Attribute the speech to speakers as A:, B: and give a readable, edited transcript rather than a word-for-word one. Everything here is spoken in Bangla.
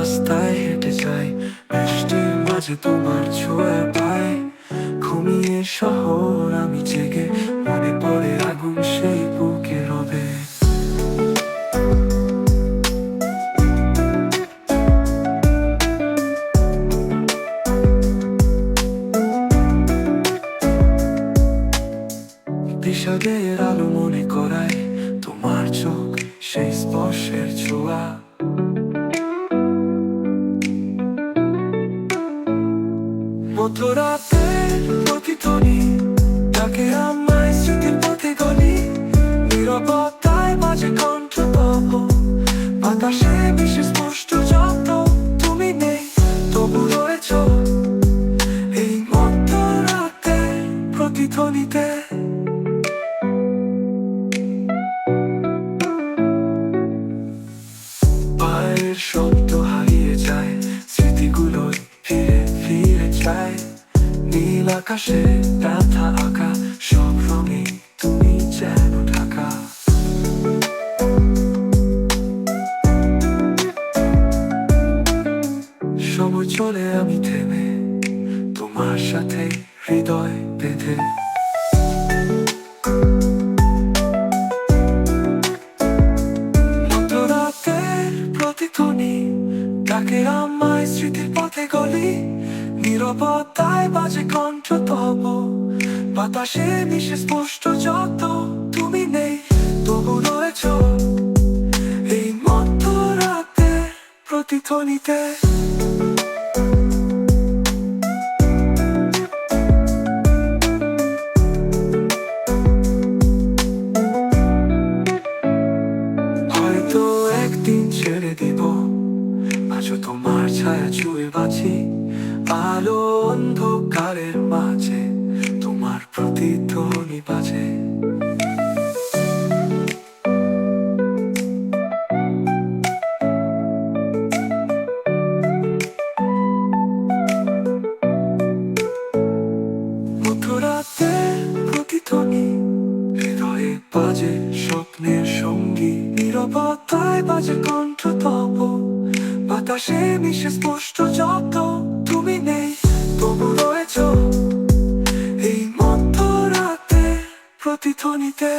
A: রাস্তায় হেঁটে যাই, বৃষ্টির মাঝে তোমার ছোঁয়া পাই। ঘুমিয়ে শহর আমি জেগে, মনে পড়ে আগুন সেই বুকে রবে। বিষাদের আলো মনে করায় তোমার চোখ, সেই স্পর্শের ছোঁয়া। মধ্যরাতের প্রতিধ্বনি ডাকে আমায় স্মৃতির পথে গলি। নীরবতায় বাজে কণ্ঠ তব, বাতাসে মিশে স্পষ্ট যত তুমি নেই তবু রয়েছ এই মধ্যরাতের প্রতিধ্বনিতে। পায়ের শব্দ হারিয়ে যায়, স্মৃতিগুলো ফিরে ফিরে যায়। নীল আকাশে ব্যথা আঁকা, সব রঙে তুমি যেন ঢাকা। সময় চলে আমি থেমে, তোমার সাথে হৃদয় বেঁধে। মধ্যরাতের প্রতিধ্বনি ডাকে আমায় স্মৃতির পথে গলি। নীরবতায় বাজে কণ্ঠ তব, বাতাসে মিশে স্পষ্ট যত তুমি নেই তবু রয়েছ এই মধ্যরাতের প্রতিধ্বনিতে। হয়তো একদিন ছেড়ে দিব, আজও তোমার ছায়া ছুঁয়ে বাঁচি। আলো অন্ধকারের মাঝে তোমার প্রতিধ্বনি বাজে। মধ্যরাতের প্রতিধ্বনি হৃদয়ে বাজে স্বপ্নের সঙ্গী। নীরবতায় বাজে কণ্ঠ তব, বাতাসে মিশে স্পষ্ট যত তুমি নেই তবু রয়েছ এই মধ্যরাতের প্রতিধ্বনিতে।